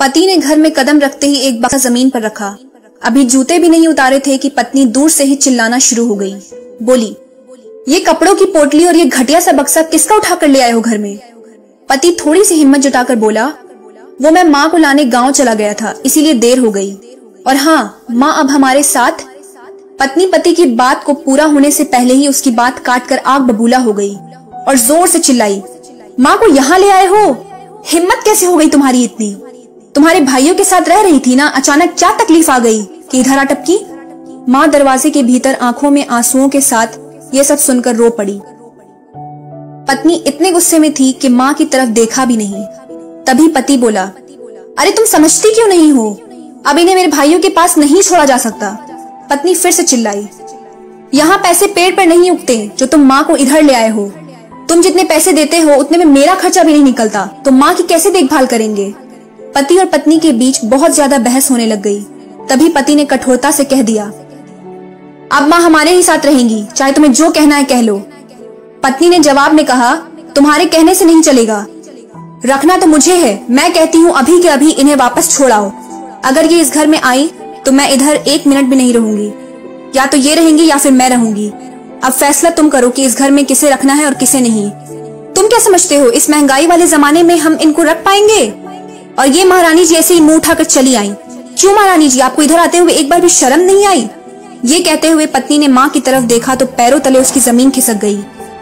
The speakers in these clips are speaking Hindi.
पति ने घर में कदम रखते ही एक बक्सा जमीन पर रखा। अभी जूते भी नहीं उतारे थे कि पत्नी दूर से ही चिल्लाना शुरू हो गई। बोली, ये कपड़ों की पोटली और ये घटिया सा बक्सा किसका उठा कर ले आए हो घर में? पति थोड़ी सी हिम्मत जुटाकर बोला, वो मैं माँ को लाने गांव चला गया था, इसीलिए देर हो गई। और हाँ, माँ अब हमारे साथ। पत्नी पति की बात को पूरा होने से पहले ही उसकी बात काट कर आग बबूला हो गई और जोर से चिल्लाई, माँ को यहाँ ले आए हो? हिम्मत कैसे हो गई तुम्हारी इतनी? तुम्हारे भाइयों के साथ रह रही थी ना, अचानक क्या तकलीफ आ गई कि इधर आ टपकी? माँ दरवाजे के भीतर आंखों में आंसुओं के साथ ये सब सुनकर रो पड़ी। पत्नी इतने गुस्से में थी कि माँ की तरफ देखा भी नहीं। तभी पति बोला, अरे तुम समझती क्यों नहीं हो? अब इन्हें मेरे भाइयों के पास नहीं छोड़ा जा सकता। पत्नी फिर से चिल्लाई, यहाँ पैसे पेड़ पर नहीं उगते जो तुम माँ को इधर ले आए हो। तुम जितने पैसे देते हो उतने में मेरा खर्चा भी नहीं निकलता, तो माँ की कैसे देखभाल करेंगे? पति और पत्नी के बीच बहुत ज्यादा बहस होने लग गई। तभी पति ने कठोरता से कह दिया, अब माँ हमारे ही साथ रहेंगी, चाहे तुम्हें जो कहना है कह लो। पत्नी ने जवाब में कहा, तुम्हारे कहने से नहीं चलेगा, रखना तो मुझे है। मैं कहती हूँ अभी के अभी इन्हें वापस छोड़ाओ। अगर ये इस घर में आई तो मैं इधर एक मिनट भी नहीं रहूंगी। या तो ये रहेंगी या फिर मैं रहूंगी। अब फैसला तुम करो कि इस घर में किसे रखना है और किसे नहीं। तुम क्या समझते हो, इस महंगाई वाले जमाने में हम इनको रख पाएंगे? और ये महारानी जी ऐसे ही मुंह उठाकर चली आई। क्यों महारानी जी, आपको इधर आते हुए एक बार भी शर्म नहीं आई? ये कहते हुए पत्नी ने माँ की तरफ देखा तो पैरों तले उसकी जमीन खिसक गई।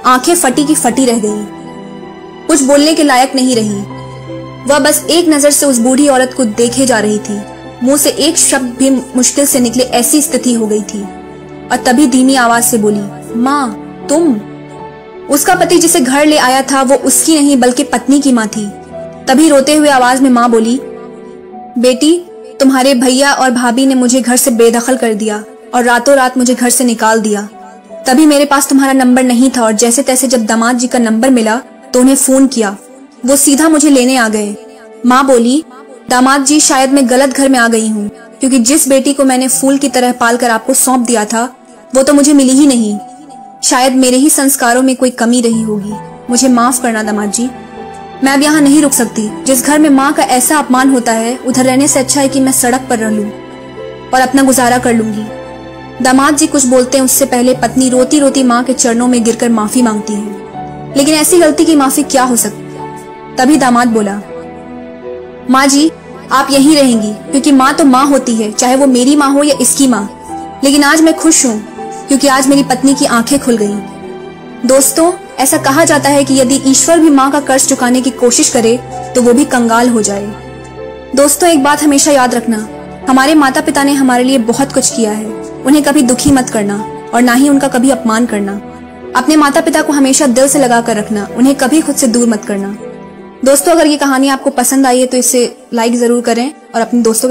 आंखें फटी की फटी रह गई, कुछ बोलने के लायक नहीं रही। वह बस एक नजर से उस बूढ़ी औरत को देखे जा रही थी। मुंह से एक शब्द भी मुश्किल से निकले ऐसी स्थिति हो गई थी। और तभी धीमी आवाज से बोली, माँ तुम। उसका पति जिसे घर ले आया था वो उसकी नहीं बल्कि पत्नी की माँ थी। तभी रोते हुए आवाज में माँ बोली, बेटी तुम्हारे भैया और भाभी ने मुझे घर से बेदखल कर दिया और रातों रात मुझे घर से निकाल दिया। तभी मेरे पास तुम्हारा नंबर नहीं था और जैसे तैसे जब दामाद जी का नंबर मिला तो उन्हें फोन किया, वो सीधा मुझे लेने आ गए। माँ बोली, दामाद जी शायद मैं गलत घर में आ गई हूँ, क्योंकि जिस बेटी को मैंने फूल की तरह पालकर आपको सौंप दिया था वो तो मुझे मिली ही नहीं। शायद मेरे ही संस्कारों में कोई कमी रही होगी। मुझे माफ करना दामाद जी, मैं अब यहाँ नहीं रुक सकती। जिस घर में माँ का ऐसा अपमान होता है उधर रहने से अच्छा है कि मैं सड़क पर रह लूं और अपना गुजारा कर लूंगी। दामाद जी कुछ बोलते हैं उससे पहले पत्नी रोती रोती माँ के चरणों में गिरकर माफी मांगती है, लेकिन ऐसी गलती की माफी क्या हो सकती? तभी दामाद बोला, माँ जी आप यहीं रहेंगी, क्योंकि माँ तो माँ होती है, चाहे वो मेरी माँ हो या इसकी माँ। लेकिन आज मैं खुश हूँ क्योंकि आज मेरी पत्नी की आंखें खुल गई। दोस्तों, ऐसा कहा जाता है कि यदि ईश्वर भी माँ का कर्ज चुकाने की कोशिश करे तो वो भी कंगाल हो जाए। दोस्तों, एक बात हमेशा याद रखना, हमारे माता पिता ने हमारे लिए बहुत कुछ किया है। उन्हें कभी दुखी मत करना और ना ही उनका कभी अपमान करना। अपने माता पिता को हमेशा दिल से लगा कर रखना, उन्हें कभी खुद से दूर मत करना। दोस्तों, अगर ये कहानी आपको पसंद आई है तो इसे लाइक जरूर करें और अपने दोस्तों